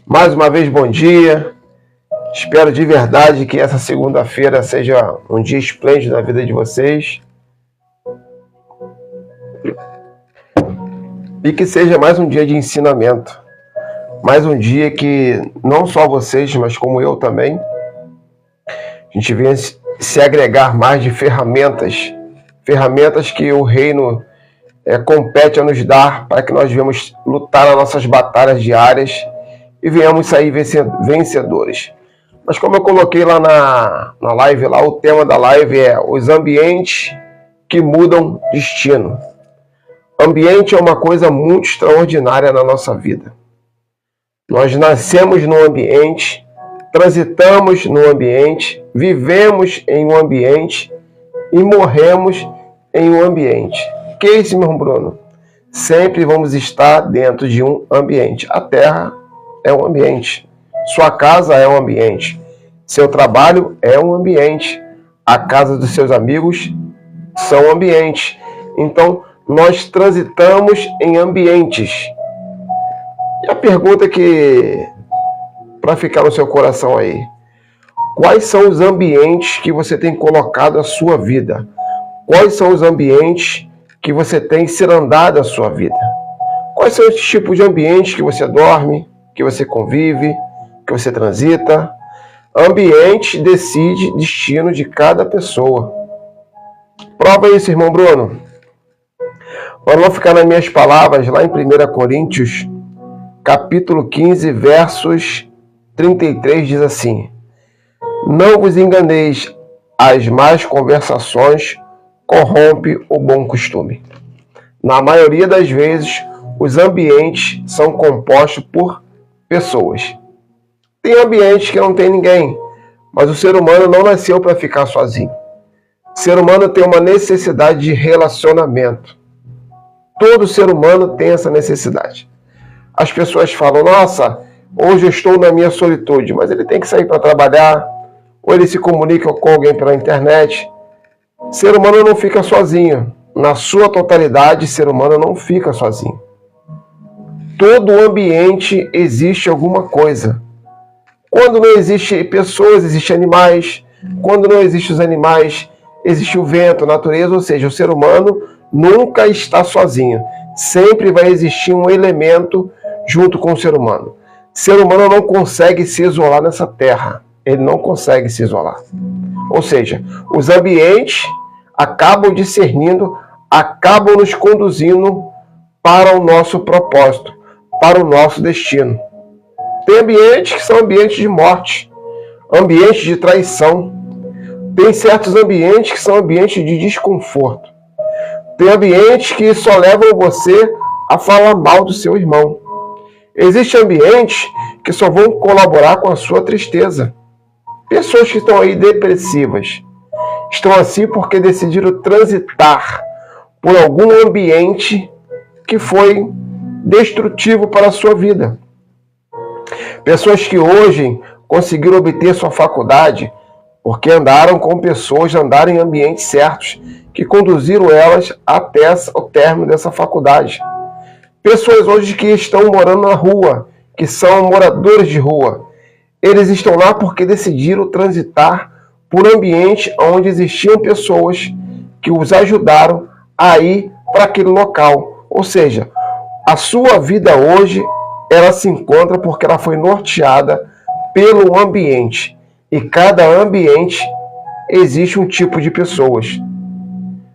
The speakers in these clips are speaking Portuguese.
Mais uma vez, bom dia. Espero de verdade que essa segunda-feira seja um dia esplêndido na vida de vocês. E que seja mais um dia de ensinamento. Mais um dia que não só vocês, mas como eu também, a gente venha se agregar mais de ferramentas que o reino compete a nos dar para que nós venhamos lutar nas nossas batalhas diárias e venhamos sair vencedores. Mas como eu coloquei lá na live, lá, o tema da live é os ambientes que mudam destino. Ambiente é uma coisa muito extraordinária na nossa vida. Nós nascemos num ambiente, transitamos num ambiente, vivemos em um ambiente e morremos em um ambiente. Que é isso, meu irmão Bruno? Sempre vamos estar dentro de um ambiente. A Terra é um ambiente. Sua casa é um ambiente. Seu trabalho é um ambiente. A casa dos seus amigos são ambientes. Então, nós transitamos em ambientes. E a pergunta para ficar no seu coração aí, quais são os ambientes que você tem colocado na sua vida? Quais são os ambientes que você tem cirandado na sua vida? Quais são os tipos de ambientes que você dorme, que você convive, que você transita? Ambiente decide destino de cada pessoa. Prova isso, irmão Bruno. Para não ficar nas minhas palavras, lá em 1 Coríntios, capítulo 15, versos 33, diz assim: não vos enganeis, as más conversações corrompe o bom costume. Na maioria das vezes, os ambientes são compostos por pessoas. Tem ambientes que não tem ninguém, mas o ser humano não nasceu para ficar sozinho. O ser humano tem uma necessidade de relacionamento. Todo ser humano tem essa necessidade. As pessoas falam, nossa, hoje eu estou na minha solitude, mas ele tem que sair para trabalhar, ou ele se comunica com alguém pela internet. Ser humano não fica sozinho. Na sua totalidade, ser humano não fica sozinho. Todo ambiente existe alguma coisa. Quando não existe pessoas, existem animais. Quando não existem os animais, existe o vento, a natureza, ou seja, o ser humano nunca está sozinho. Sempre vai existir um elemento junto com o ser humano. O ser humano não consegue se isolar nessa terra. Ele não consegue se isolar. Ou seja, os ambientes acabam discernindo, acabam nos conduzindo para o nosso propósito, para o nosso destino. Tem ambientes que são ambientes de morte, ambientes de traição. Tem certos ambientes que são ambientes de desconforto. Tem ambientes que só levam você a falar mal do seu irmão. Existem ambientes que só vão colaborar com a sua tristeza. Pessoas que estão aí depressivas estão assim porque decidiram transitar por algum ambiente que foi destrutivo para a sua vida. Pessoas que hoje conseguiram obter sua faculdade porque andaram com pessoas, andaram em ambientes certos, que conduziram elas até o término dessa faculdade. Pessoas hoje que estão morando na rua, que são moradores de rua, eles estão lá porque decidiram transitar por ambiente onde existiam pessoas que os ajudaram a ir para aquele local. Ou seja, a sua vida hoje, ela se encontra porque ela foi norteada pelo ambiente. E cada ambiente existe um tipo de pessoas.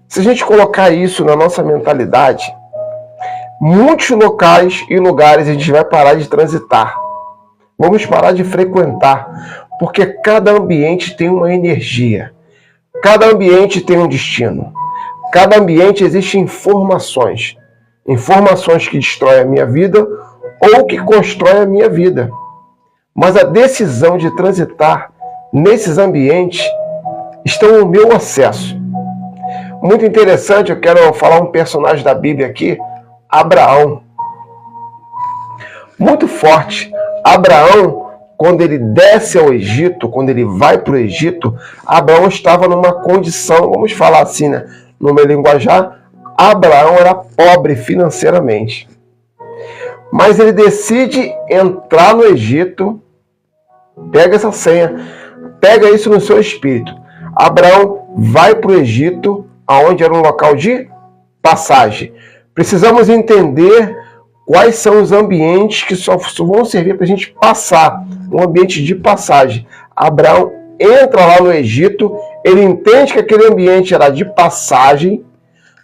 Se a gente colocar isso na nossa mentalidade, muitos locais e lugares a gente vai parar de transitar. Vamos parar de frequentar, porque cada ambiente tem uma energia. Cada ambiente tem um destino. Cada ambiente existe informações. Informações que destroem a minha vida ou que constroem a minha vida. Mas a decisão de transitar nesses ambientes está no meu acesso. Muito interessante, eu quero falar um personagem da Bíblia aqui, Abraão. Muito forte. Abraão, quando ele desce ao Egito, quando ele vai para o Egito, Abraão estava numa condição, vamos falar assim, né? No meu linguajar, Abraão era pobre financeiramente. Mas ele decide entrar no Egito. Pega essa senha, pega isso no seu espírito. Abraão vai para o Egito, aonde era um local de passagem. Precisamos entender quais são os ambientes que só vão servir para a gente passar, um ambiente de passagem. Abraão entra lá no Egito, ele entende que aquele ambiente era de passagem.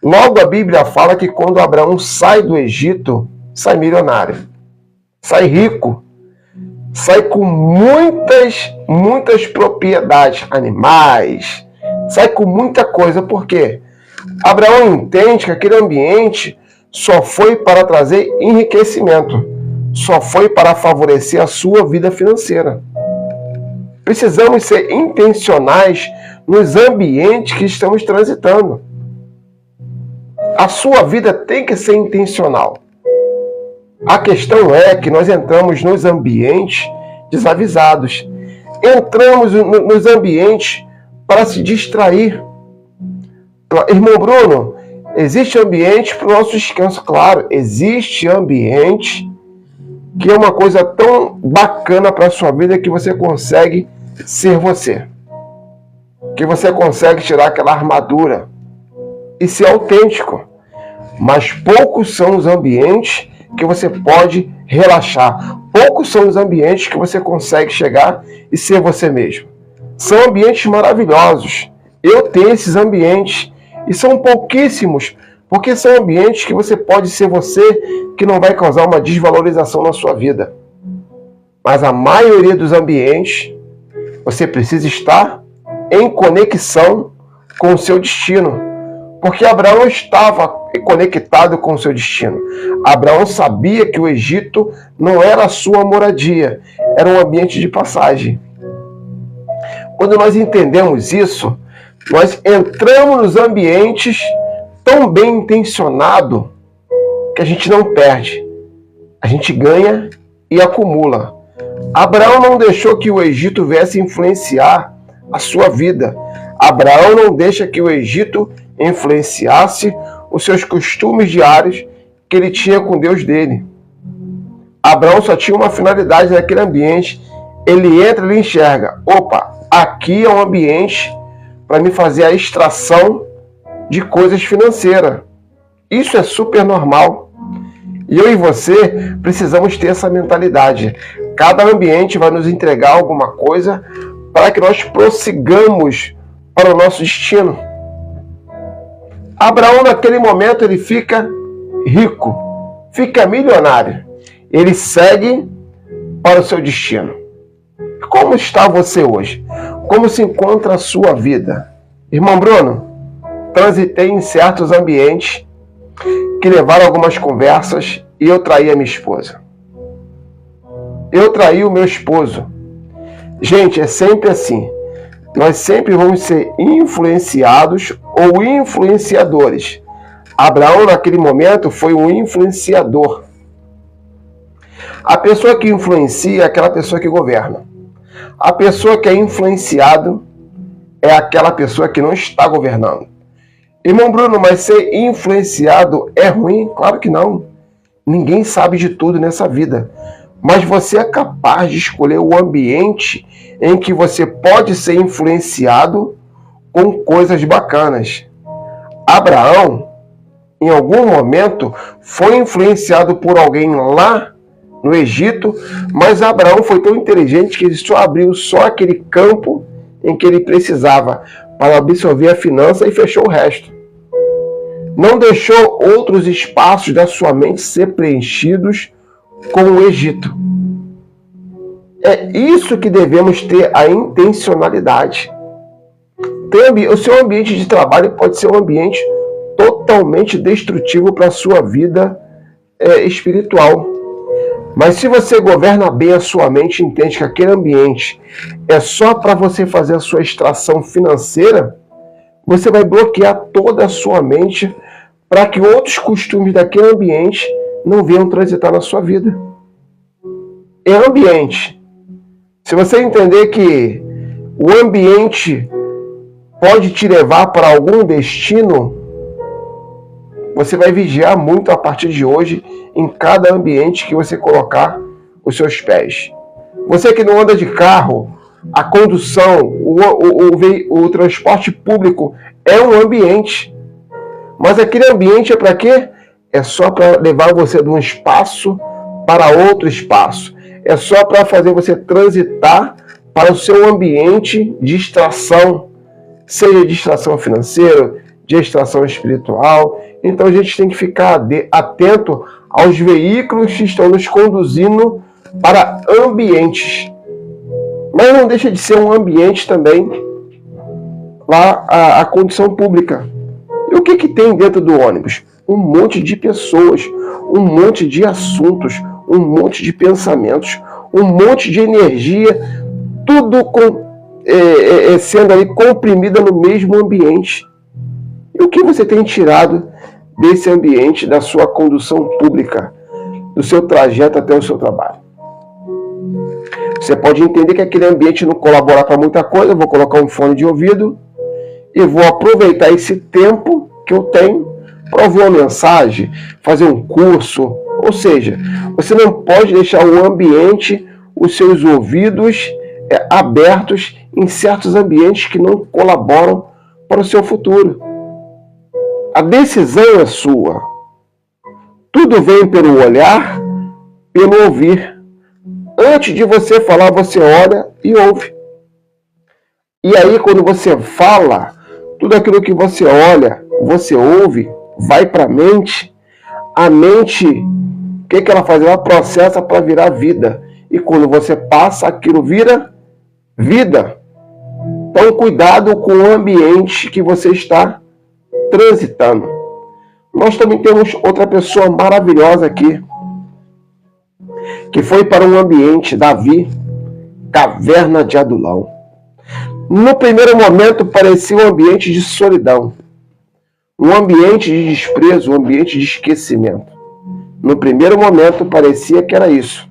Logo a Bíblia fala que quando Abraão sai do Egito, sai milionário, sai rico, sai com muitas propriedades, animais, sai com muita coisa. Por quê? Abraão entende que aquele ambiente só foi para trazer enriquecimento, só foi para favorecer a sua vida financeira. Precisamos ser intencionais nos ambientes que estamos transitando. A sua vida tem que ser intencional. A questão é que nós entramos nos ambientes desavisados. Entramos nos ambientes para se distrair. Irmão Bruno, existe ambiente para o nosso descanso? Claro, existe ambiente que é uma coisa tão bacana para a sua vida que você consegue ser você. Que você consegue tirar aquela armadura e ser autêntico. Mas poucos são os ambientes que você pode relaxar. Poucos são os ambientes que você consegue chegar e ser você mesmo. São ambientes maravilhosos. Eu tenho esses ambientes e são pouquíssimos, porque são ambientes que você pode ser você, que não vai causar uma desvalorização na sua vida. Mas a maioria dos ambientes, você precisa estar em conexão com o seu destino. Porque Abraão estava conectado com o seu destino. Abraão sabia que o Egito não era a sua moradia, era um ambiente de passagem. Quando nós entendemos isso, nós entramos nos ambientes tão bem intencionado que a gente não perde. A gente ganha e acumula. Abraão não deixou que o Egito viesse influenciar a sua vida. Abraão não deixa que o Egito influenciasse os seus costumes diários que ele tinha com Deus dele. Abraão só tinha uma finalidade naquele ambiente. Ele entra e enxerga. Opa, aqui é um ambiente para me fazer a extração de coisas financeiras. Isso é super normal. E eu e você precisamos ter essa mentalidade. Cada ambiente vai nos entregar alguma coisa para que nós prossigamos para o nosso destino. Abraão, naquele momento, ele fica rico, fica milionário. Ele segue para o seu destino. Como está você hoje? Como se encontra a sua vida? Irmão Bruno, transitei em certos ambientes que levaram algumas conversas e eu traí a minha esposa. Eu traí o meu esposo. Gente, é sempre assim. Nós sempre vamos ser influenciados ou influenciadores. Abraão, naquele momento, foi um influenciador. A pessoa que influencia é aquela pessoa que governa. A pessoa que é influenciado é aquela pessoa que não está governando. Irmão Bruno, mas ser influenciado é ruim? Claro que não. Ninguém sabe de tudo nessa vida. Mas você é capaz de escolher o ambiente em que você pode ser influenciado com coisas bacanas. Abraão, em algum momento, foi influenciado por alguém lá no Egito, mas Abraão foi tão inteligente que ele só abriu aquele campo em que ele precisava para absorver a finança e fechou o resto. Não deixou outros espaços da sua mente ser preenchidos com o Egito. É isso que devemos ter a intencionalidade. O seu ambiente de trabalho pode ser um ambiente totalmente destrutivo para a sua vida espiritual. Mas se você governa bem a sua mente, entende que aquele ambiente é só para você fazer a sua extração financeira, você vai bloquear toda a sua mente para que outros costumes daquele ambiente não venham transitar na sua vida. É ambiente. Se você entender que o ambiente pode te levar para algum destino, você vai vigiar muito a partir de hoje em cada ambiente que você colocar os seus pés. Você que não anda de carro, a condução, o transporte público é um ambiente. Mas aquele ambiente é para quê? É só para levar você de um espaço para outro espaço. É só para fazer você transitar para o seu ambiente de extração, seja distração financeira, distração espiritual. Então a gente tem que ficar atento aos veículos que estão nos conduzindo para ambientes. Mas não deixa de ser um ambiente também lá a condição pública. E o que tem dentro do ônibus? Um monte de pessoas, um monte de assuntos, um monte de pensamentos, um monte de energia, tudo sendo ali comprimida no mesmo ambiente. E o que você tem tirado desse ambiente, da sua condução pública, do seu trajeto até o seu trabalho? Você pode entender que aquele ambiente não colabora para muita coisa. Eu vou colocar um fone de ouvido e vou aproveitar esse tempo que eu tenho para ouvir uma mensagem, fazer um curso. Ou seja, você não pode deixar o ambiente, os seus ouvidos abertos em certos ambientes que não colaboram para o seu futuro. A decisão é sua. Tudo vem pelo olhar, pelo ouvir. Antes de você falar, você olha e ouve. E aí, quando você fala, tudo aquilo que você olha, você ouve, vai para a mente. A mente, o que ela faz? Ela processa para virar vida. E quando você passa, aquilo vira vida. Então, cuidado com o ambiente que você está transitando. Nós também temos outra pessoa maravilhosa aqui, que foi para um ambiente, Davi, caverna de Adulão. No primeiro momento parecia um ambiente de solidão, um ambiente de desprezo, um ambiente de esquecimento. No primeiro momento parecia que era isso.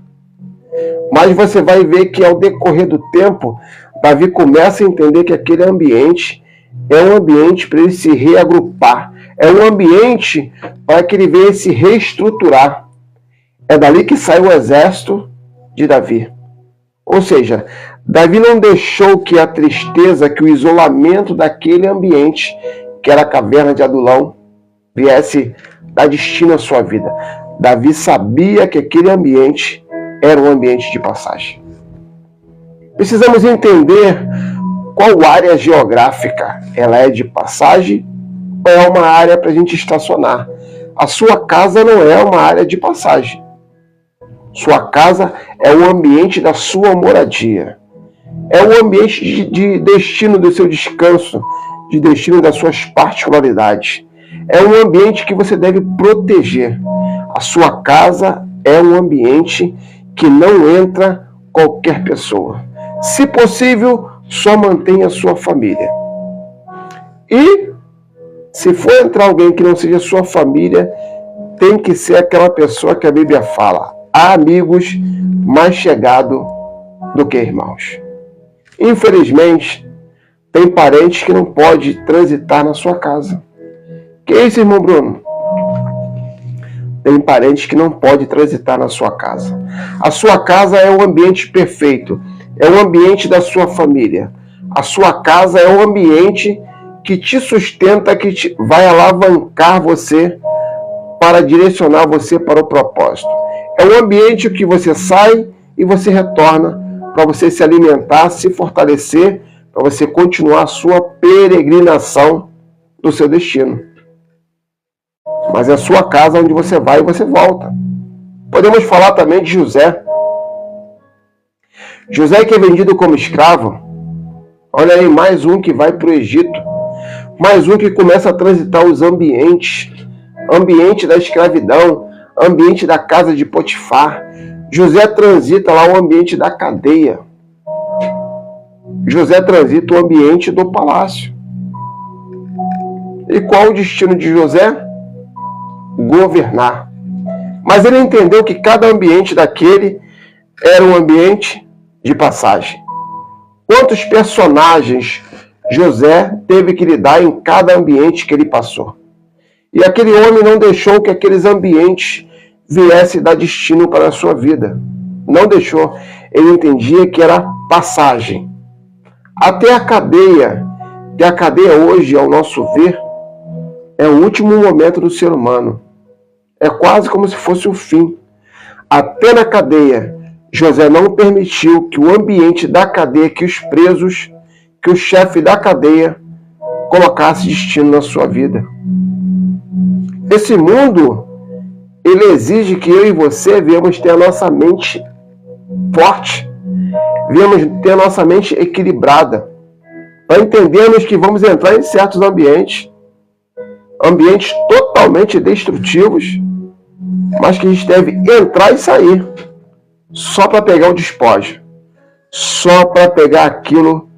Mas você vai ver que ao decorrer do tempo, Davi começa a entender que aquele ambiente é um ambiente para ele se reagrupar, é um ambiente para que ele venha se reestruturar. É dali que sai o exército de Davi. Ou seja, Davi não deixou que a tristeza, que o isolamento daquele ambiente, que era a caverna de Adulão, viesse dar destino à sua vida. Davi sabia que aquele ambiente era um ambiente de passagem. Precisamos entender qual área geográfica ela é de passagem ou é uma área para a gente estacionar. A sua casa não é uma área de passagem. Sua casa é o ambiente da sua moradia. É o ambiente de destino do seu descanso, de destino das suas particularidades. É um ambiente que você deve proteger. A sua casa é um ambiente que não entra qualquer pessoa. Se possível, só mantenha a sua família. E, se for entrar alguém que não seja sua família, tem que ser aquela pessoa que a Bíblia fala: há amigos mais chegados do que irmãos. Infelizmente, tem parentes que não pode transitar na sua casa. Que é isso, irmão Bruno? Tem parentes que não pode transitar na sua casa. A sua casa é o ambiente perfeito. É o ambiente da sua família. A sua casa é o ambiente que te sustenta, que vai alavancar você para direcionar você para o propósito. É um ambiente que você sai e você retorna para você se alimentar, se fortalecer, para você continuar a sua peregrinação do seu destino. Mas é a sua casa onde você vai e você volta. Podemos falar também de José. José que é vendido como escravo. Olha aí, mais um que vai para o Egito. Mais um que começa a transitar os ambientes. Ambiente da escravidão, ambiente da casa de Potifar. José transita lá o ambiente da cadeia. José transita o ambiente do palácio. E qual o destino de José? Governar. Mas ele entendeu que cada ambiente daquele era um ambiente de passagem. Quantos personagens José teve que lidar em cada ambiente que ele passou? E aquele homem não deixou que aqueles ambientes viessem dar destino para a sua vida. Não deixou. Ele entendia que era passagem. Até a cadeia, e a cadeia hoje, ao nosso ver, é o último momento do ser humano. É quase como se fosse o fim. Até na cadeia, José não permitiu que o ambiente da cadeia, que os presos, que o chefe da cadeia colocasse destino na sua vida. Esse mundo, ele exige que eu e você venhamos ter a nossa mente forte, venhamos ter a nossa mente equilibrada, para entendermos que vamos entrar em certos ambientes totalmente destrutivos, mas que a gente deve entrar e sair, só para pegar o despojo, só para pegar aquilo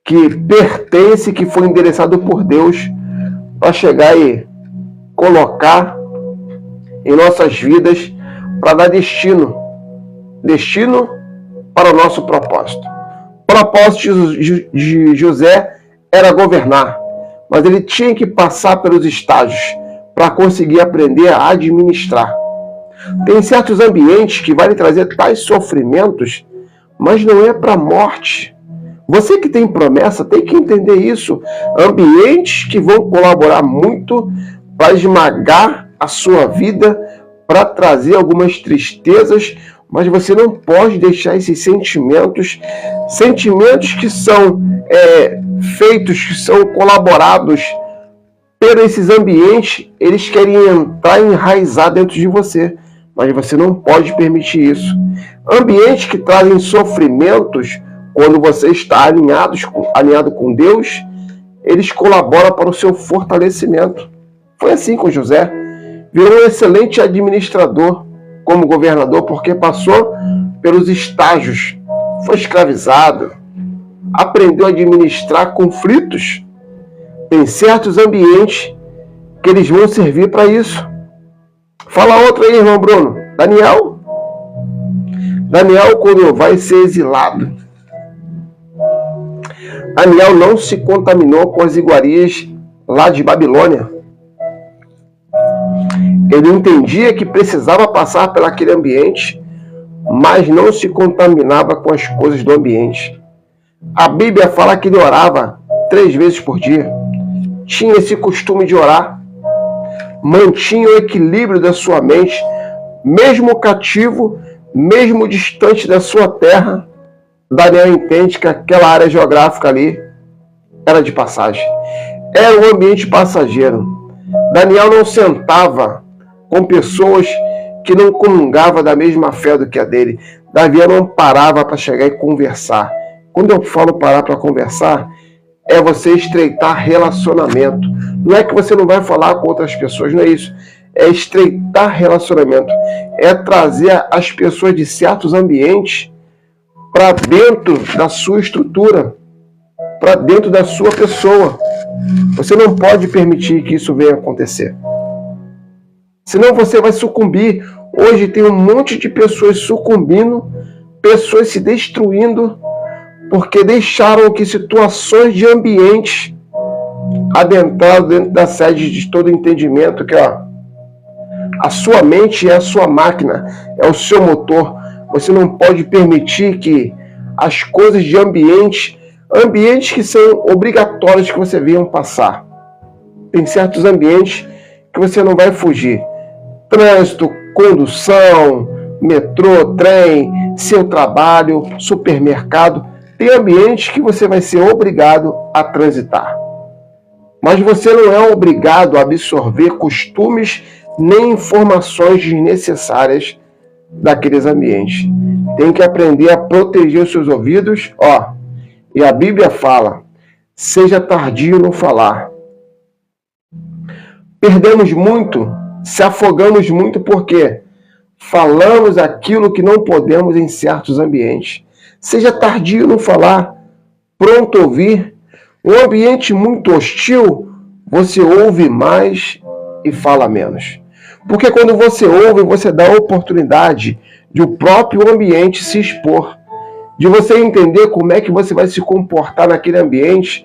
que pertence, que foi endereçado por Deus, para chegar e colocar em nossas vidas, para dar destino para o nosso propósito. O propósito de José era governar, mas ele tinha que passar pelos estágios para conseguir aprender a administrar. Tem certos ambientes que vai lhe trazer tais sofrimentos, mas não é para a morte. Você que tem promessa tem que entender isso. Ambientes que vão colaborar muito para esmagar a sua vida, para trazer algumas tristezas, mas você não pode deixar esses sentimentos que são feitos, que são colaborados por esses ambientes, eles querem entrar e enraizar dentro de você, mas você não pode permitir isso. Ambientes que trazem sofrimentos, quando você está alinhado com Deus, eles colaboram para o seu fortalecimento. Foi assim com José. Virou um excelente administrador como governador, porque passou pelos estágios. Foi escravizado, aprendeu a administrar conflitos. Tem certos ambientes que eles vão servir para isso. Fala outro aí, irmão Bruno. Daniel, quando vai ser exilado, Daniel não se contaminou com as iguarias lá de Babilônia. Ele entendia que precisava passar por aquele ambiente, mas não se contaminava com as coisas do ambiente. A Bíblia fala que ele orava 3 vezes por dia. Tinha esse costume de orar. Mantinha o equilíbrio da sua mente, mesmo cativo, mesmo distante da sua terra. Daniel entende que aquela área geográfica ali era de passagem. Era um ambiente passageiro. Daniel não sentava com pessoas que não comungavam da mesma fé do que a dele. Daniel não parava para chegar e conversar. Quando eu falo parar para conversar, é você estreitar relacionamento. Não é que você não vai falar com outras pessoas, não é isso. É estreitar relacionamento. É trazer as pessoas de certos ambientes para dentro da sua estrutura, para dentro da sua pessoa. Você não pode permitir que isso venha acontecer. Senão você vai sucumbir. Hoje tem um monte de pessoas sucumbindo, pessoas se destruindo, porque deixaram que situações de ambiente adentraram dentro da sede de todo entendimento, que a sua mente é a sua máquina, é o seu motor. Você não pode permitir que as coisas de ambientes que são obrigatórios que você venha passar. Tem certos ambientes que você não vai fugir. Trânsito, condução, metrô, trem, seu trabalho, supermercado. Tem ambientes que você vai ser obrigado a transitar. Mas você não é obrigado a absorver costumes nem informações desnecessárias daqueles ambientes. Tem que aprender a proteger os seus ouvidos. E a Bíblia fala, seja tardio no falar. Perdemos muito, se afogamos muito porque falamos aquilo que não podemos em certos ambientes. Seja tardio no falar, pronto a ouvir. Um ambiente muito hostil, você ouve mais e fala menos. Porque quando você ouve, você dá a oportunidade de o próprio ambiente se expor, de você entender como é que você vai se comportar naquele ambiente,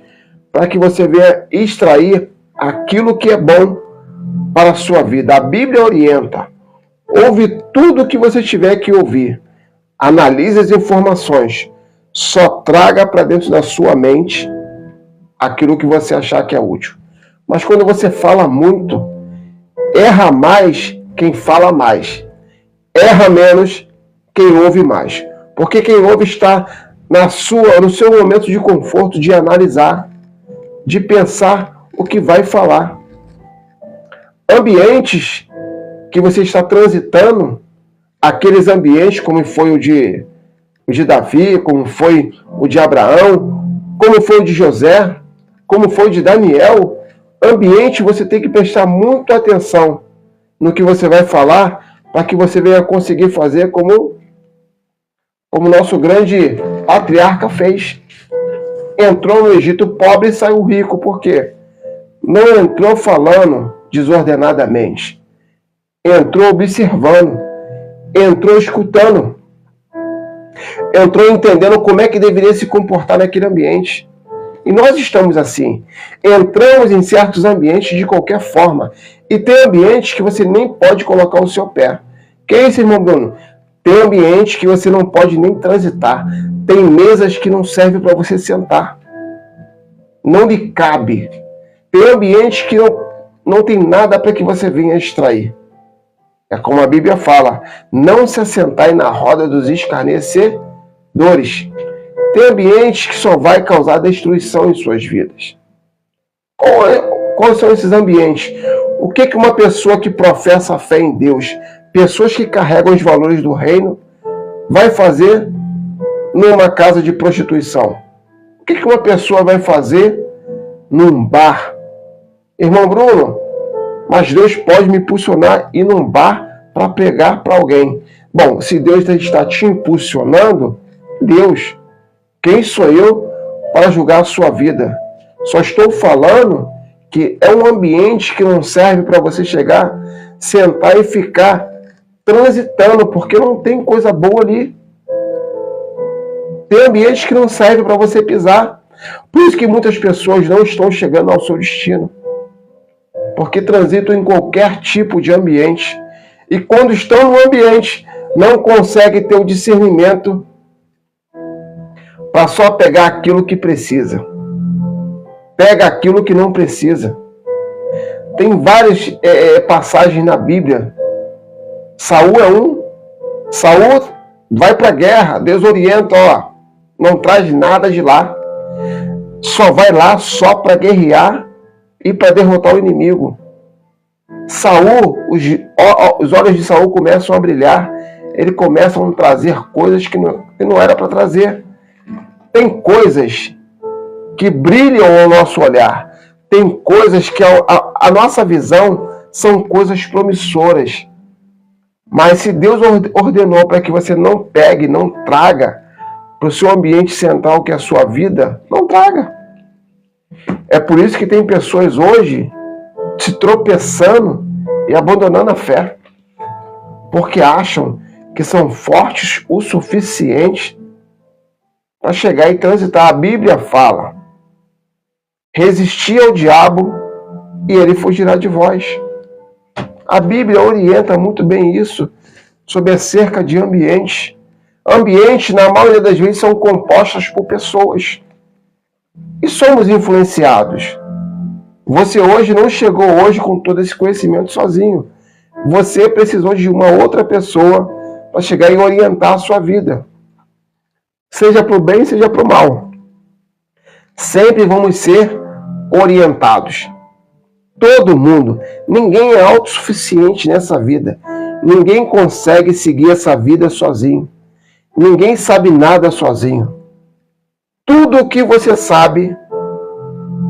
para que você venha extrair aquilo que é bom para a sua vida. A Bíblia orienta. Ouve tudo o que você tiver que ouvir. Analise as informações. Só traga para dentro da sua mente aquilo que você achar que é útil. Mas quando você fala muito, erra mais quem fala mais. Erra menos quem ouve mais. Porque quem ouve está no seu momento de conforto, de analisar, de pensar o que vai falar. Ambientes que você está transitando, aqueles ambientes como foi o de Davi, como foi o de Abraão, como foi o de José, como foi o de Daniel, ambiente você tem que prestar muito atenção no que você vai falar, para que você venha conseguir fazer como nosso grande patriarca fez. Entrou no Egito pobre e saiu rico. Por quê? Não entrou falando desordenadamente. Entrou observando. Entrou escutando. Entrou entendendo como é que deveria se comportar naquele ambiente. E nós estamos assim. Entramos em certos ambientes de qualquer forma. E tem ambientes que você nem pode colocar o seu pé. Que é isso, irmão Bruno? Tem ambientes que você não pode nem transitar. Tem mesas que não servem para você sentar. Não lhe cabe. Tem ambientes que não tem nada para que você venha extrair. É como a Bíblia fala, não se assentai na roda dos escarnecedores. Tem ambientes que só vai causar destruição em suas vidas. Quais são esses ambientes? O que uma pessoa que professa a fé em Deus, pessoas que carregam os valores do reino, vai fazer numa casa de prostituição? O que uma pessoa vai fazer num bar? Irmão Bruno, mas Deus pode me impulsionar a ir num bar para pregar para alguém. Bom, se Deus está te impulsionando, Deus, quem sou eu para julgar a sua vida? Só estou falando que é um ambiente que não serve para você chegar, sentar e ficar transitando, porque não tem coisa boa ali. Tem ambientes que não servem para você pisar. Por isso que muitas pessoas não estão chegando ao seu destino. Porque transitam em qualquer tipo de ambiente. E quando estão no ambiente, não conseguem ter o discernimento para só pegar aquilo que precisa. Pega aquilo que não precisa. Tem várias passagens na Bíblia. Saul é um. Saul vai para a guerra, desorienta, não traz nada de lá. Só vai lá só para guerrear e para derrotar o inimigo. Saul, os olhos de Saul começam a brilhar. Ele começa a trazer coisas que não era para trazer. Tem coisas que brilham ao nosso olhar. Tem coisas que a nossa visão são coisas promissoras. Mas se Deus ordenou para que você não pegue, não traga para o seu ambiente central, que é a sua vida, não traga. É por isso que tem pessoas hoje se tropeçando e abandonando a fé. Porque acham que são fortes o suficiente para chegar e transitar. A Bíblia fala: resistir ao diabo e ele fugirá de vós. A Bíblia orienta muito bem isso, sobre acerca de ambientes. Ambientes, na maioria das vezes, são compostos por pessoas. E somos influenciados. Você hoje não chegou hoje com todo esse conhecimento sozinho. Você precisou de uma outra pessoa para chegar e orientar a sua vida. Seja para o bem, seja para o mal. Sempre vamos ser orientados. Todo mundo. Ninguém é autossuficiente nessa vida. Ninguém consegue seguir essa vida sozinho. Ninguém sabe nada sozinho. Tudo o que você sabe,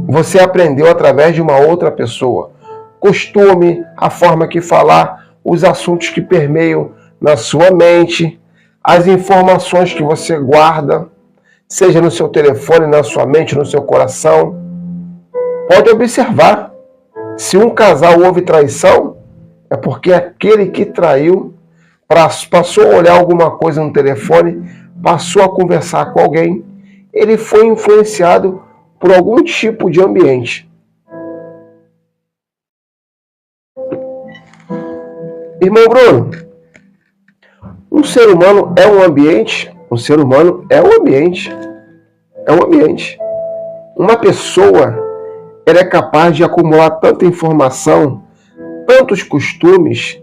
você aprendeu através de uma outra pessoa. Costume, a forma que falar, os assuntos que permeiam na sua mente, as informações que você guarda, seja no seu telefone, na sua mente, no seu coração. Pode observar. Se um casal houve traição, é porque aquele que traiu passou a olhar alguma coisa no telefone, passou a conversar com alguém, ele foi influenciado por algum tipo de ambiente. Irmão Bruno, um ser humano é um ambiente? Um ser humano é um ambiente. É um ambiente. Uma pessoa, ela é capaz de acumular tanta informação, tantos costumes,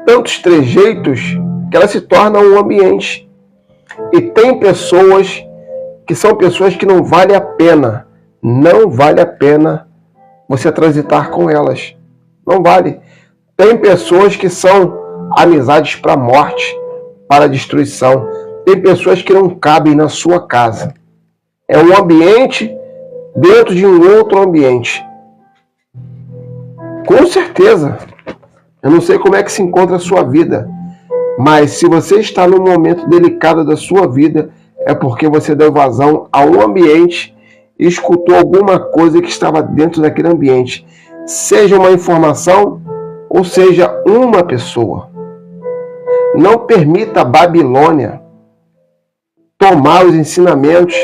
tantos trejeitos, que ela se torna um ambiente. E tem pessoas que são pessoas que não vale a pena você transitar com elas. Não vale. Tem pessoas que são amizades para a morte, para a destruição. Tem pessoas que não cabem na sua casa. É um ambiente dentro de um outro ambiente. Com certeza. Eu não sei como é que se encontra a sua vida, mas se você está num momento delicado da sua vida, é porque você deu vazão a um ambiente e escutou alguma coisa que estava dentro daquele ambiente. Seja uma informação ou seja uma pessoa. Não permita a Babilônia tomar os ensinamentos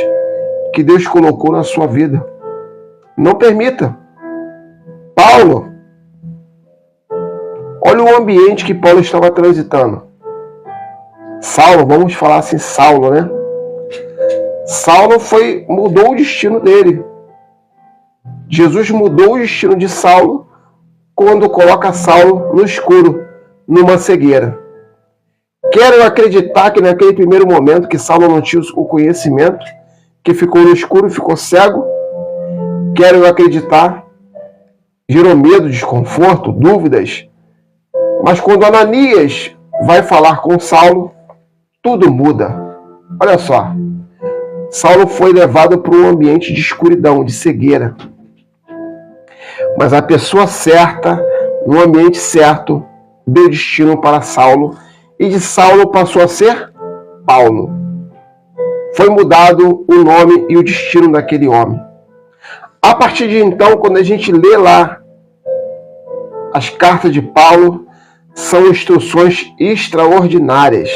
que Deus colocou na sua vida. Não permita. Paulo, olha o ambiente que Paulo estava transitando. Saulo, vamos falar assim, Saulo, né? Saulo mudou o destino dele. Jesus mudou o destino de Saulo quando coloca Saulo no escuro, numa cegueira. Quero acreditar que naquele primeiro momento que Saulo não tinha o conhecimento, que ficou no escuro, ficou cego. Quero acreditar, gerou medo, desconforto, dúvidas. Mas quando Ananias vai falar com Saulo, tudo muda. Olha só, Saulo foi levado para um ambiente de escuridão, de cegueira. Mas a pessoa certa, no ambiente certo, deu destino para Saulo, e de Saulo passou a ser Paulo. Foi mudado o nome e o destino daquele homem. A partir de então, quando a gente lê lá as cartas de Paulo, são instruções extraordinárias.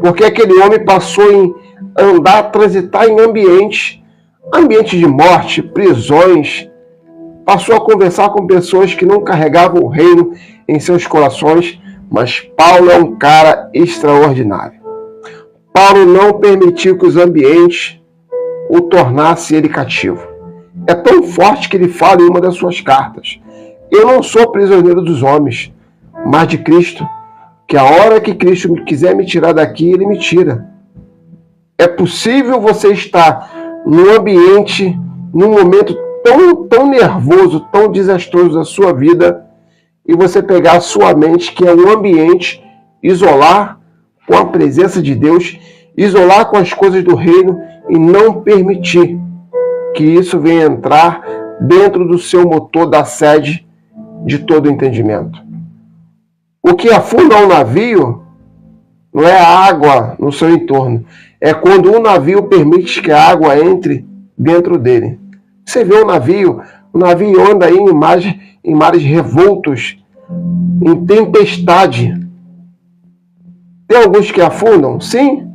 Porque aquele homem passou a andar, transitar em ambientes de morte, prisões. Passou a conversar com pessoas que não carregavam o reino em seus corações, mas Paulo é um cara extraordinário. Paulo não permitiu que os ambientes o tornassem ele cativo. É tão forte que ele fala em uma das suas cartas: eu não sou prisioneiro dos homens, mas de Cristo, que a hora que Cristo quiser me tirar daqui, ele me tira. É possível você estar num ambiente, num momento tão nervoso, tão desastroso da sua vida, e você pegar a sua mente, que é um ambiente, isolar com a presença de Deus, isolar com as coisas do reino e não permitir que isso venha entrar dentro do seu motor da sede de todo entendimento. O que afunda um navio não é a água no seu entorno, é quando o navio permite que a água entre dentro dele. Você vê o navio anda aí em mares revoltos, em tempestade. Tem alguns que afundam? Sim,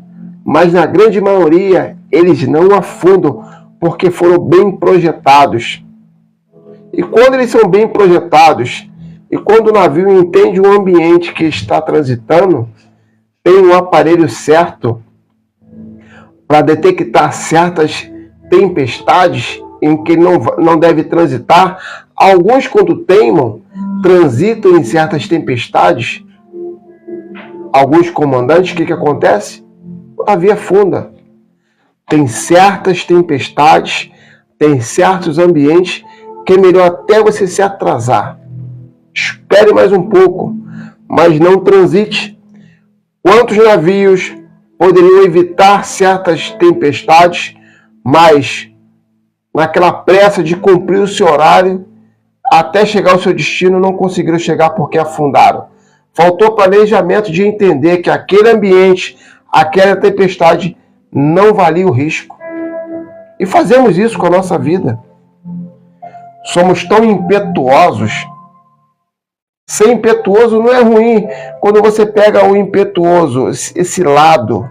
mas na grande maioria eles não afundam porque foram bem projetados. E quando eles são bem projetados, e quando o navio entende o ambiente que está transitando, tem um aparelho certo para detectar certas tempestades em que não deve transitar. Alguns, quando teimam, transitam em certas tempestades. Alguns comandantes, o que acontece? O navio afunda. Tem certas tempestades, tem certos ambientes que é melhor até você se atrasar. Espere mais um pouco, mas não transite. Quantos navios poderiam evitar certas tempestades, mas naquela pressa de cumprir o seu horário, até chegar ao seu destino, não conseguiram chegar porque afundaram. Faltou planejamento de entender que aquele ambiente, aquela tempestade, não valia o risco. E fazemos isso com a nossa vida. Somos tão impetuosos. Ser impetuoso não é ruim. Quando você pega o impetuoso, esse lado,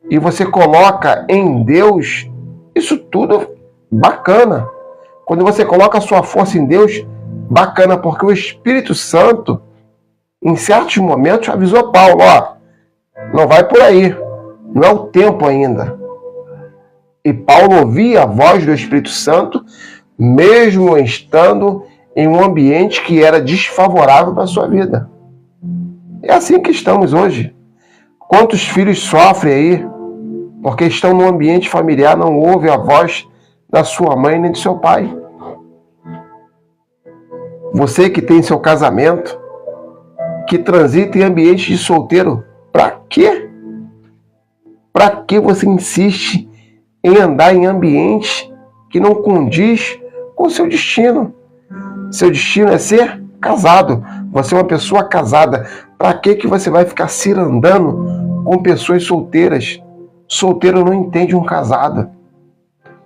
e você coloca em Deus, isso tudo é bacana. Quando você coloca a sua força em Deus, bacana, porque o Espírito Santo, em certos momentos, avisou Paulo, ó, não vai por aí, não é o tempo ainda. E Paulo ouvia a voz do Espírito Santo, mesmo estando em um ambiente que era desfavorável para a sua vida. É assim que estamos hoje. Quantos filhos sofrem aí, porque estão num ambiente familiar, não ouvem a voz da sua mãe nem do seu pai. Você que tem seu casamento, que transita em ambiente de solteiro, para quê? Para que você insiste em andar em ambiente que não condiz com o seu destino? Seu destino é ser casado. Você é uma pessoa casada. Para que você vai ficar cirandando com pessoas solteiras? Solteiro não entende um casado.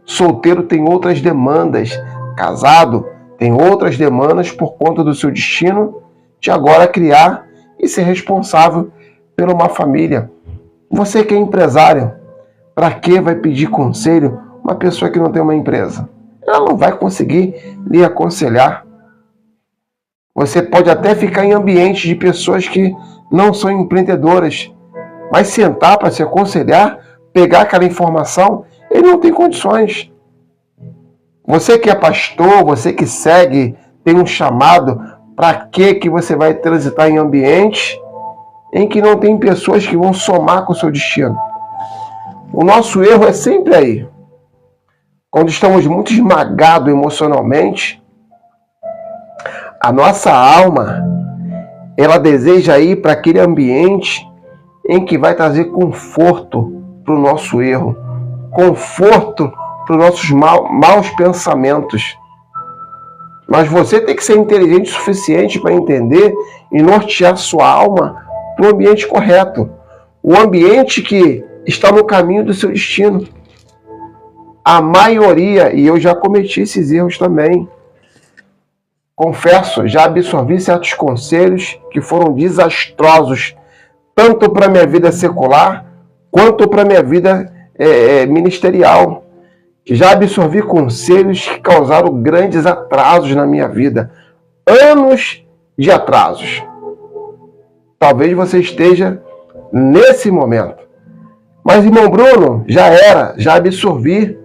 Solteiro tem outras demandas. Casado tem outras demandas por conta do seu destino de agora criar e ser responsável por uma família. Você que é empresário, para que vai pedir conselho uma pessoa que não tem uma empresa? Ela não vai conseguir lhe aconselhar. Você pode até ficar em ambientes de pessoas que não são empreendedoras, mas sentar para se aconselhar, pegar aquela informação, ele não tem condições. Você que é pastor, você que segue, tem um chamado, para que você vai transitar em ambientes em que não tem pessoas que vão somar com o seu destino? O nosso erro é sempre aí. Quando estamos muito esmagados emocionalmente, a nossa alma, ela deseja ir para aquele ambiente em que vai trazer conforto para o nosso erro, conforto para os nossos maus pensamentos. Mas você tem que ser inteligente o suficiente para entender e nortear sua alma para o ambiente correto. O ambiente que está no caminho do seu destino. A maioria, e eu já cometi esses erros também, confesso, já absorvi certos conselhos que foram desastrosos, tanto para a minha vida secular, quanto para a minha vida ministerial. Já absorvi conselhos que causaram grandes atrasos na minha vida. Anos de atrasos. Talvez você esteja nesse momento. Mas, irmão Bruno, já absorvi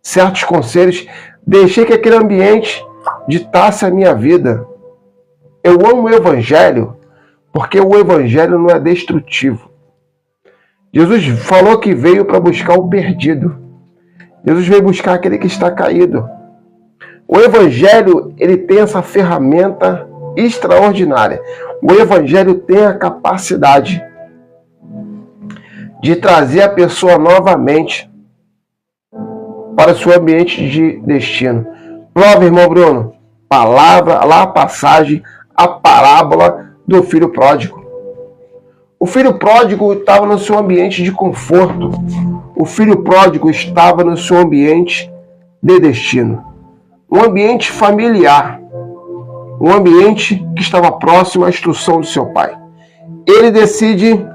certos conselhos, deixei que aquele ambiente ditasse a minha vida. Eu amo o Evangelho, porque o Evangelho não é destrutivo. Jesus falou que veio para buscar o perdido. Jesus veio buscar aquele que está caído. O Evangelho, ele tem essa ferramenta extraordinária. O Evangelho tem a capacidade de trazer a pessoa novamente para o seu ambiente de destino. Prova, irmão Bruno, palavra, lá a passagem, a parábola do filho pródigo. O filho pródigo estava no seu ambiente de conforto. O filho pródigo estava no seu ambiente de destino. Um ambiente familiar. Um ambiente que estava próximo à instrução do seu pai. Ele decide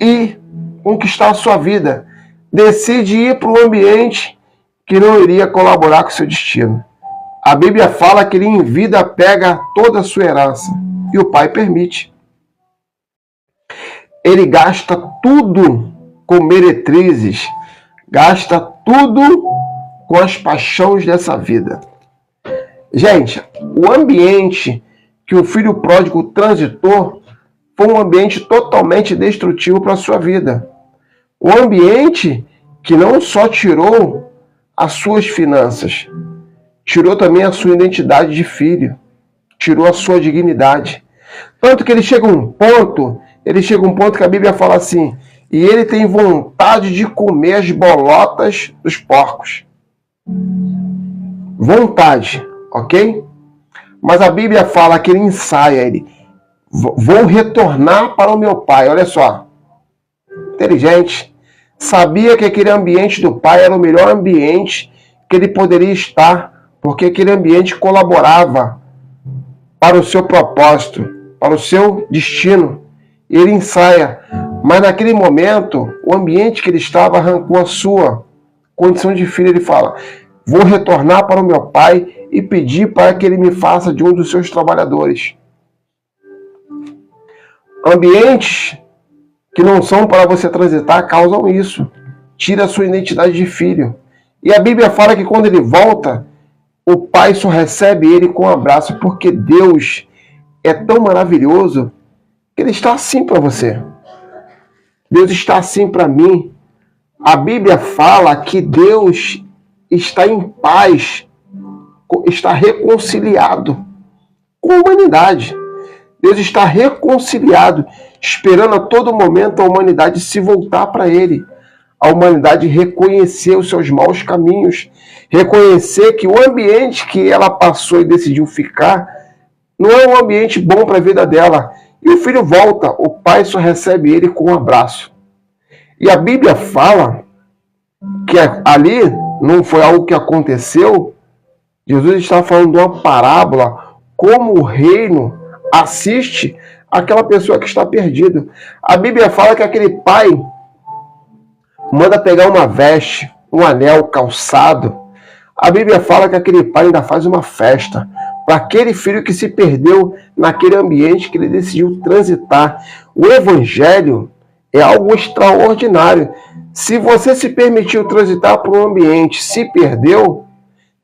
ir conquistar a sua vida. Decide ir para um ambiente que não iria colaborar com o seu destino. A Bíblia fala que ele em vida pega toda a sua herança. E o pai permite. Ele gasta tudo com meretrizes, gasta tudo com as paixões dessa vida. Gente, o ambiente que o filho pródigo transitou foi um ambiente totalmente destrutivo para a sua vida. Um ambiente que não só tirou as suas finanças, tirou também a sua identidade de filho, tirou a sua dignidade. Tanto que ele chega a um ponto que a Bíblia fala assim, e ele tem vontade de comer as bolotas dos porcos. Vontade, ok? Mas a Bíblia fala que ele ensaia, ele, vou retornar para o meu pai. Olha só, inteligente. Sabia que aquele ambiente do pai era o melhor ambiente que ele poderia estar, porque aquele ambiente colaborava para o seu propósito, para o seu destino. Ele ensaia, mas naquele momento, o ambiente que ele estava arrancou a sua condição de filho. Ele fala, vou retornar para o meu pai e pedir para que ele me faça de um dos seus trabalhadores. Ambientes que não são para você transitar causam isso. Tira a sua identidade de filho. E a Bíblia fala que quando ele volta, o pai só recebe ele com um abraço, porque Deus é tão maravilhoso que ele está assim para você. Deus está assim para mim. A Bíblia fala que Deus está em paz, está reconciliado com a humanidade. Deus está reconciliado, esperando a todo momento a humanidade se voltar para Ele. A humanidade reconhecer os seus maus caminhos, reconhecer que o ambiente que ela passou e decidiu ficar não é um ambiente bom para a vida dela. E o filho volta, o pai só recebe ele com um abraço. E a Bíblia fala que ali não foi algo que aconteceu. Jesus está falando de uma parábola, como o reino assiste aquela pessoa que está perdida. A Bíblia fala que aquele pai manda pegar uma veste, um anel, calçado. A Bíblia fala que aquele pai ainda faz uma festa para aquele filho que se perdeu naquele ambiente que ele decidiu transitar. O Evangelho é algo extraordinário. Se você se permitiu transitar por um ambiente, se perdeu,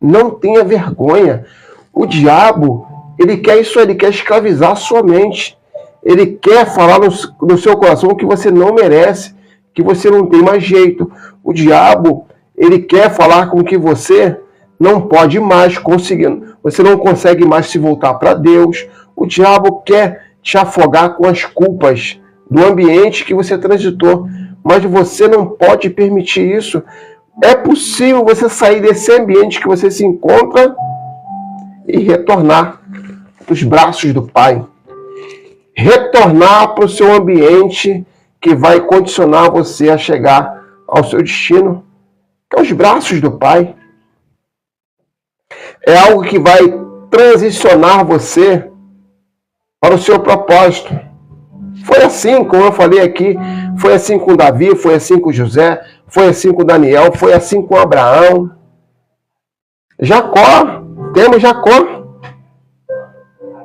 não tenha vergonha. O diabo, ele quer isso, ele quer escravizar a sua mente. Ele quer falar no seu coração que você não merece, que você não tem mais jeito. O diabo, ele quer falar com que você não pode mais conseguir, você não consegue mais se voltar para Deus. O diabo quer te afogar com as culpas do ambiente que você transitou, mas você não pode permitir isso. É possível você sair desse ambiente que você se encontra e retornar para os braços do Pai. Retornar para o seu ambiente que vai condicionar você a chegar ao seu destino, que é os braços do Pai. É algo que vai transicionar você para o seu propósito. Foi assim, como eu falei aqui, foi assim com Davi, foi assim com José, foi assim com Daniel, foi assim com Abraão. Jacó, temos Jacó.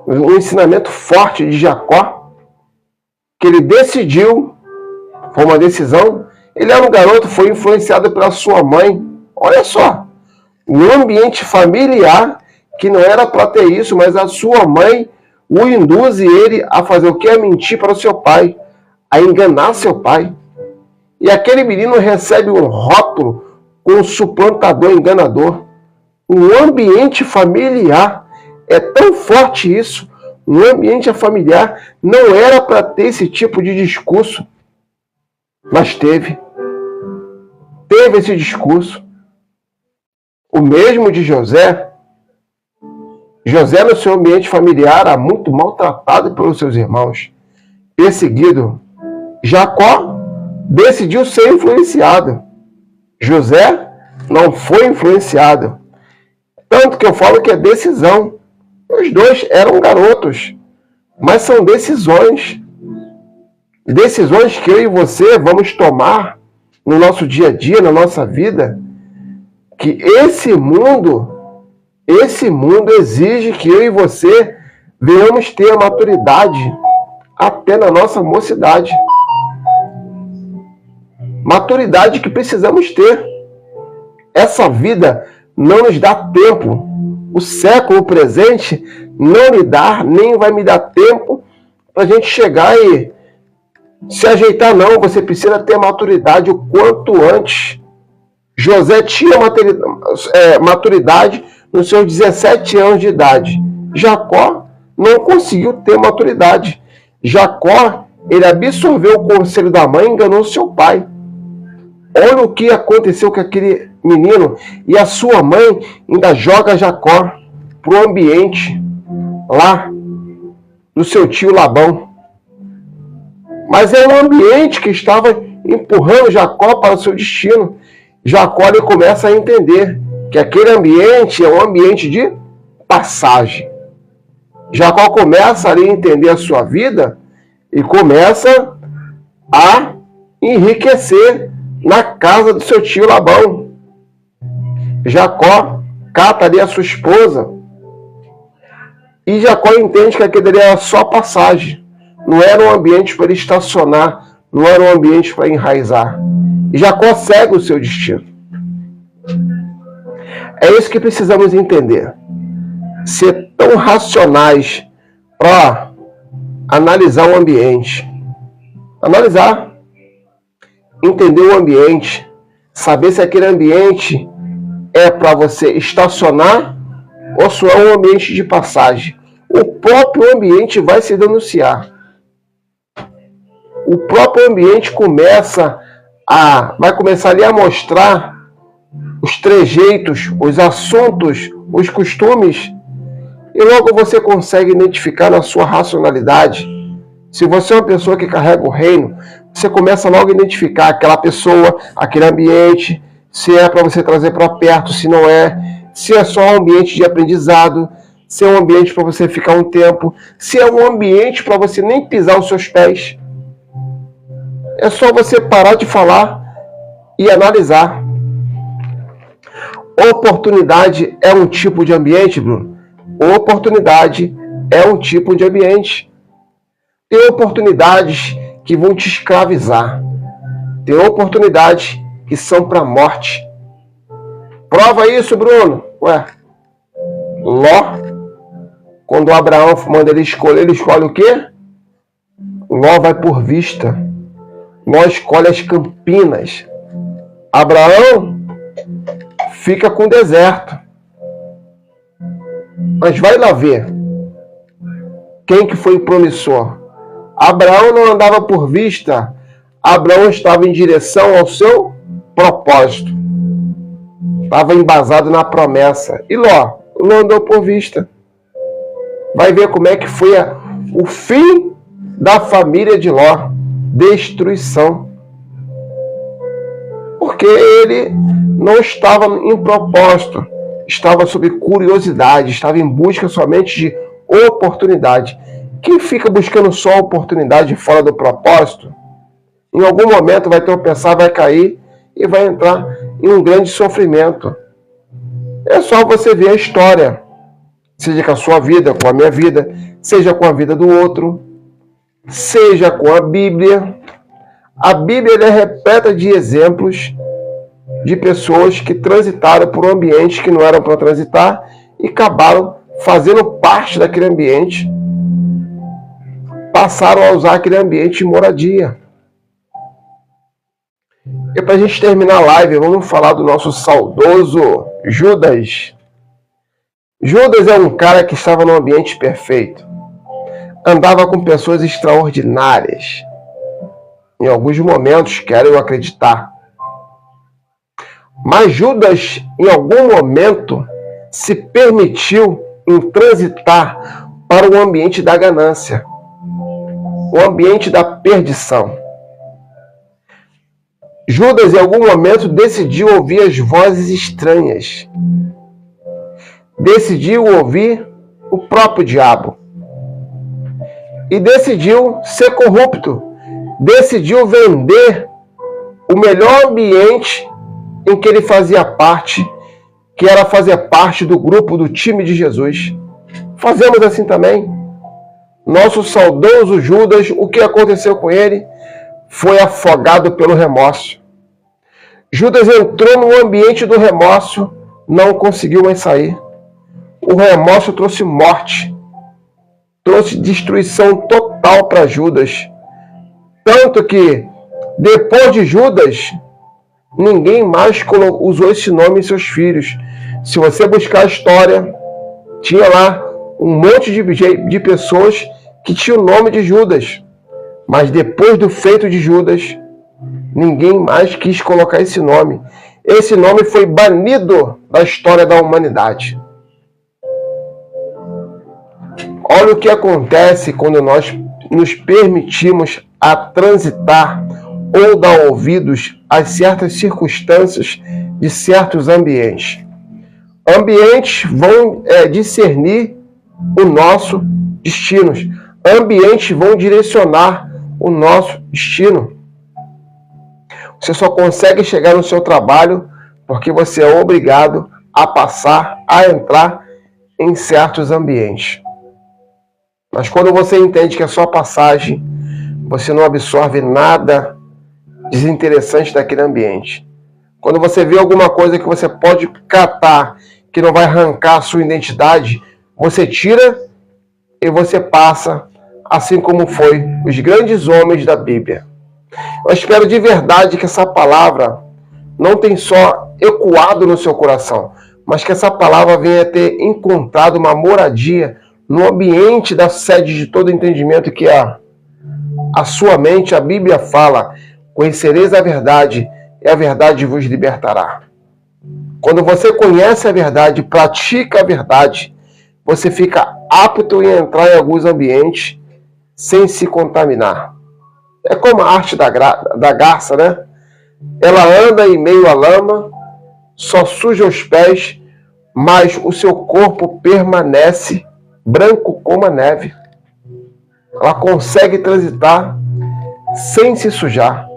Um ensinamento forte de Jacó, que ele decidiu, foi uma decisão, ele era um garoto, foi influenciado pela sua mãe. Olha só, um ambiente familiar, que não era para ter isso, mas a sua mãe o induz ele a fazer o que? A mentir para o seu pai, a enganar seu pai. E aquele menino recebe um rótulo com um suplantador, enganador. Um ambiente familiar, é tão forte isso, um ambiente familiar não era para ter esse tipo de discurso, mas teve esse discurso. O mesmo de José. José, no seu ambiente familiar, era muito maltratado pelos seus irmãos, perseguido. Jacó decidiu ser influenciado. José não foi influenciado. Tanto que eu falo que é decisão. Os dois eram garotos, mas são decisões. Decisões que eu e você vamos tomar no nosso dia a dia, na nossa vida, que esse mundo exige que eu e você venhamos ter a maturidade até na nossa mocidade. Maturidade que precisamos ter. Essa vida não nos dá tempo. O século presente não lhe dá, nem vai me dar tempo para a gente chegar e se ajeitar, não. Você precisa ter maturidade o quanto antes. José tinha maturidade nos seus 17 anos de idade. Jacó não conseguiu ter maturidade. Jacó, ele absorveu o conselho da mãe e enganou seu pai. Olha o que aconteceu com aquele menino. E a sua mãe ainda joga Jacó para o ambiente lá do seu tio Labão. Mas é um ambiente que estava empurrando Jacó para o seu destino. Jacó, ele começa a entender que aquele ambiente é um ambiente de passagem. Jacó começa ali a entender a sua vida e começa a enriquecer na casa do seu tio Labão. Jacó cata ali a sua esposa, e Jacó entende que aquele era só passagem, não era um ambiente para ele estacionar, não era um ambiente para enraizar. E Jacó segue o seu destino. É isso que precisamos entender. Ser tão racionais para analisar o ambiente. Analisar, entender o ambiente, saber se aquele ambiente é para você estacionar ou se é um ambiente de passagem. O próprio ambiente vai se denunciar. O próprio ambiente vai começar ali a mostrar os trejeitos, os assuntos, os costumes, e logo você consegue identificar na sua racionalidade. Se você é uma pessoa que carrega o reino, você começa logo a identificar aquela pessoa, aquele ambiente, se é para você trazer para perto, se não é, se é só um ambiente de aprendizado, se é um ambiente para você ficar um tempo, se é um ambiente para você nem pisar os seus pés. É só você parar de falar e analisar. Oportunidade é um tipo de ambiente, Bruno? Oportunidade é um tipo de ambiente. Tem oportunidades que vão te escravizar. Tem oportunidades que são para a morte. Prova isso, Bruno. Ué, Ló, quando Abraão manda ele escolhe o quê? Ló vai por vista. Ló escolhe as campinas. Abraão fica com o deserto. Mas vai lá ver quem que foi o promissor. Abraão não andava por vista. Abraão estava em direção ao seu propósito. Estava embasado na promessa. E Ló não andou por vista. Vai ver como é que foi o fim da família de Ló. Destruição. Porque ele não estava em propósito, estava sob curiosidade, estava em busca somente de oportunidade. Quem fica buscando só oportunidade fora do propósito, em algum momento vai tropeçar, vai cair e vai entrar em um grande sofrimento. É só você ver a história, seja com a sua vida, com a minha vida, seja com a vida do outro, seja com a Bíblia. A Bíblia é repleta de exemplos de pessoas que transitaram por ambientes que não eram para transitar e acabaram fazendo parte daquele ambiente, passaram a usar aquele ambiente de moradia. E para a gente terminar a live, vamos falar do nosso saudoso Judas. Judas é um cara que estava num ambiente perfeito. Andava com pessoas extraordinárias. Em alguns momentos, quero acreditar. Mas Judas, em algum momento, se permitiu transitar para o ambiente da ganância, o ambiente da perdição. Judas, em algum momento, decidiu ouvir as vozes estranhas. Decidiu ouvir o próprio diabo. E decidiu ser corrupto. Decidiu vender o melhor ambiente em que ele fazia parte, que era fazer parte do grupo, do time de Jesus. Fazemos assim também. Nosso saudoso Judas, o que aconteceu com ele? Foi afogado pelo remorso. Judas entrou no ambiente do remorso, não conseguiu mais sair. O remorso trouxe morte, trouxe destruição total para Judas. Tanto que, depois de Judas, ninguém mais usou esse nome em seus filhos. Se você buscar a história, tinha lá um monte de pessoas que tinham o nome de Judas. Mas depois do feito de Judas, ninguém mais quis colocar esse nome. Esse nome foi banido da história da humanidade. Olha o que acontece quando nós nos permitimos a transitar ou dar ouvidos a certas circunstâncias de certos ambientes. Ambientes vão discernir o nosso destino. Ambientes vão direcionar o nosso destino. Você só consegue chegar no seu trabalho porque você é obrigado a passar a entrar em certos ambientes. Mas quando você entende que é só passagem, você não absorve nada desinteressante daquele ambiente. Quando você vê alguma coisa que você pode catar, que não vai arrancar a sua identidade, você tira e você passa, assim como foi os grandes homens da Bíblia. Eu espero de verdade que essa palavra não tenha só ecoado no seu coração, mas que essa palavra venha ter encontrado uma moradia no ambiente da sede de todo entendimento, que é a sua mente. A Bíblia fala: conhecereis a verdade e a verdade vos libertará. Quando você conhece a verdade, pratica a verdade, você fica apto em entrar em alguns ambientes sem se contaminar. É como a arte da garça, né? Ela anda em meio à lama, só suja os pés, mas o seu corpo permanece branco como a neve. Ela consegue transitar sem se sujar.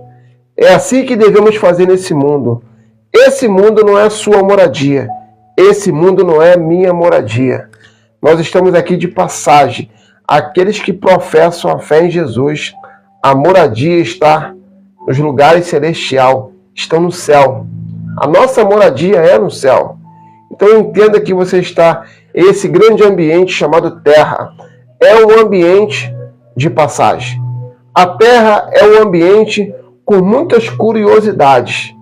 É assim que devemos fazer nesse mundo. Esse mundo não é a sua moradia. Esse mundo não é a minha moradia. Nós estamos aqui de passagem. Aqueles que professam a fé em Jesus, a moradia está nos lugares celestiais, estão no céu. A nossa moradia é no céu. Então entenda que você está em esse grande ambiente chamado terra. É um ambiente de passagem. A terra é um ambiente com muitas curiosidades,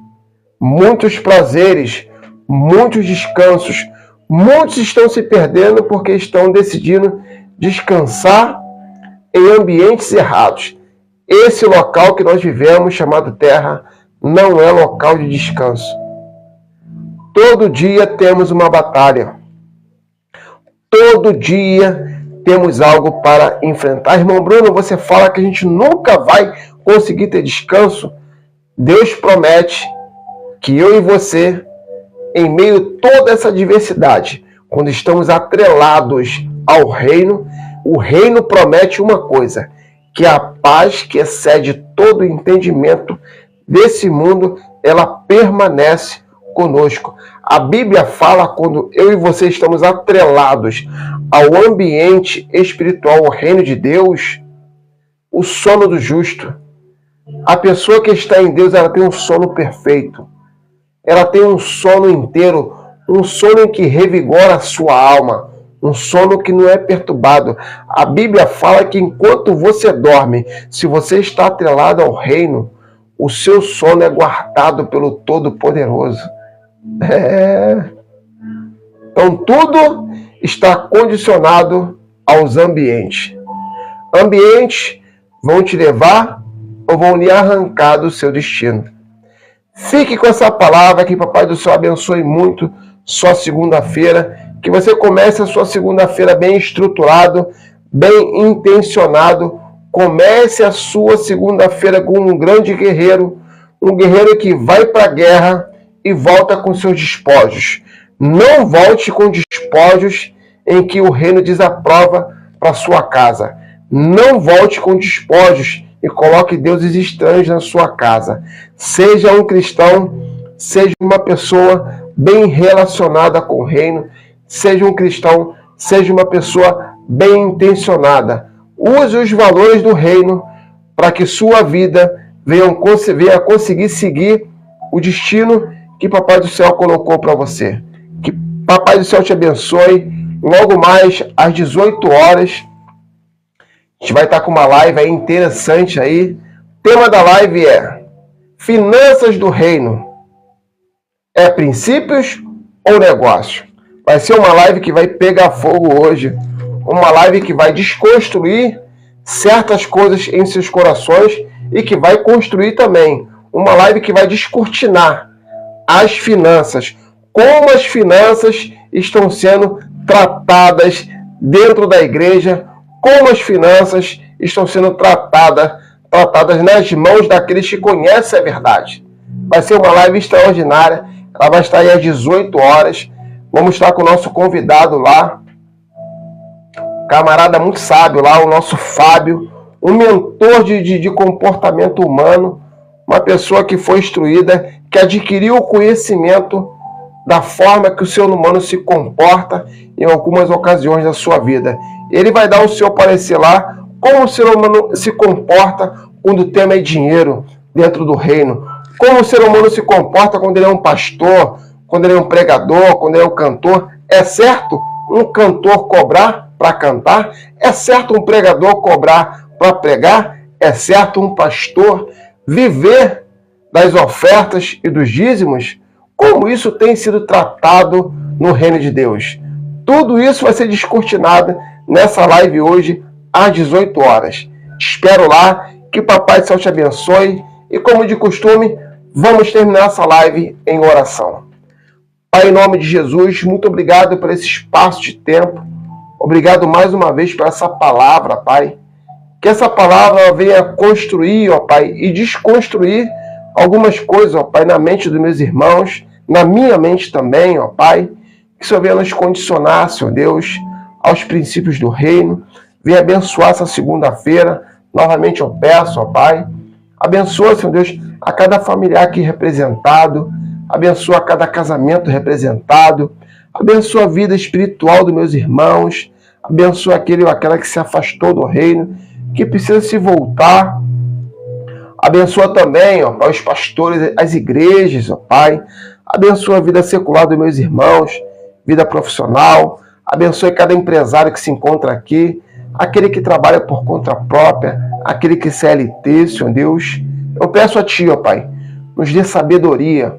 muitos prazeres, muitos descansos. Muitos estão se perdendo porque estão decidindo descansar em ambientes errados. Esse local que nós vivemos, chamado terra, não é local de descanso. Todo dia temos uma batalha. Todo dia temos algo para enfrentar. Irmão Bruno, você fala que a gente nunca vai conseguir ter descanso. Deus promete que eu e você, em meio a toda essa diversidade, quando estamos atrelados ao reino, o reino promete uma coisa: que a paz que excede todo entendimento desse mundo, ela permanece conosco. A Bíblia fala, quando eu e você estamos atrelados ao ambiente espiritual, ao reino de Deus, o sono do justo. A pessoa que está em Deus, ela tem um sono perfeito. Ela tem um sono inteiro, um sono em que revigora a sua alma, um sono que não é perturbado. A Bíblia fala que enquanto você dorme, se você está atrelado ao reino, o seu sono é guardado pelo Todo-Poderoso. Então tudo está condicionado aos ambientes. Ambientes vão te levar ou vão lhe arrancar do seu destino. Fique com essa palavra, que Papai do Céu abençoe muito sua segunda-feira, que você comece a sua segunda-feira bem estruturado, bem intencionado. Comece a sua segunda-feira com um grande guerreiro, um guerreiro que vai para a guerra e volta com seus despojos. Não volte com despojos em que o reino desaprova para sua casa. Não volte com despojos e coloque deuses estranhos na sua casa. Seja um cristão, seja uma pessoa bem relacionada com o reino, seja um cristão, seja uma pessoa bem intencionada. Use os valores do reino para que sua vida venha a conseguir seguir o destino que Papai do Céu colocou para você. Que Papai do Céu te abençoe. Logo mais, às 18 horas, a gente vai estar com uma live aí interessante aí. O tema da live é Finanças do Reino. É princípios ou negócio? Vai ser uma live que vai pegar fogo hoje. Uma live que vai desconstruir certas coisas em seus corações e que vai construir também. Uma live que vai descortinar as finanças. Como as finanças estão sendo tratadas dentro da igreja. Como as finanças estão sendo tratadas nas mãos daqueles que conhecem a verdade. Vai ser uma live extraordinária. Ela vai estar aí às 18 horas. Vamos estar com o nosso convidado lá, camarada muito sábio lá, o nosso Fábio, um mentor de comportamento humano, uma pessoa que foi instruída, que adquiriu o conhecimento da forma que o ser humano se comporta em algumas ocasiões da sua vida. Ele vai dar o seu parecer lá, como o ser humano se comporta quando o tema é dinheiro dentro do reino. Como o ser humano se comporta quando ele é um pastor, quando ele é um pregador, quando ele é um cantor. É certo um cantor cobrar para cantar? É certo um pregador cobrar para pregar? É certo um pastor viver das ofertas e dos dízimos? Como isso tem sido tratado no reino de Deus? Tudo isso vai ser descortinado nessa live hoje às 18 horas. Espero lá, que Papai do Céu te abençoe e, como de costume, vamos terminar essa live em oração. Pai, em nome de Jesus, muito obrigado por esse espaço de tempo. Obrigado mais uma vez por essa palavra, Pai. Que essa palavra venha construir, ó Pai, e desconstruir algumas coisas, ó Pai, na mente dos meus irmãos, na minha mente também, ó Pai. Que o Senhor venha nos condicionar, Senhor Deus, aos princípios do reino. Venha abençoar essa segunda-feira. Novamente eu peço, ó Pai. Abençoa, Senhor Deus, a cada familiar aqui representado. Abençoa cada casamento representado. Abençoa a vida espiritual dos meus irmãos. Abençoa aquele ou aquela que se afastou do reino, que precisa se voltar. Abençoa também, ó Pai, os pastores, as igrejas, ó Pai. Abençoa a vida secular dos meus irmãos, vida profissional. Abençoe cada empresário que se encontra aqui, aquele que trabalha por conta própria, aquele que é CLT, Senhor Deus. Eu peço a Ti, ó Pai, nos dê sabedoria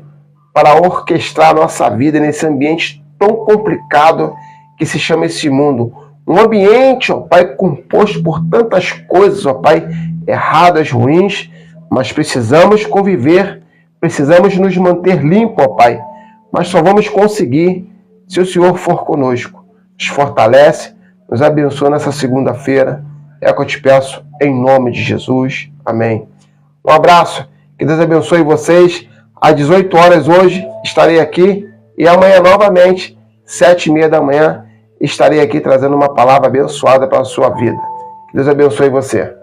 para orquestrar a nossa vida nesse ambiente tão complicado que se chama esse mundo. Um ambiente, ó Pai, composto por tantas coisas, ó Pai, erradas, ruins, mas precisamos conviver, precisamos nos manter limpos, ó Pai. Mas só vamos conseguir se o Senhor for conosco. Nos fortalece, nos abençoa nessa segunda-feira. É o que eu te peço, em nome de Jesus. Amém. Um abraço, que Deus abençoe vocês. Às 18 horas hoje estarei aqui e amanhã novamente, 7h30 da manhã, estarei aqui trazendo uma palavra abençoada para a sua vida. Que Deus abençoe você.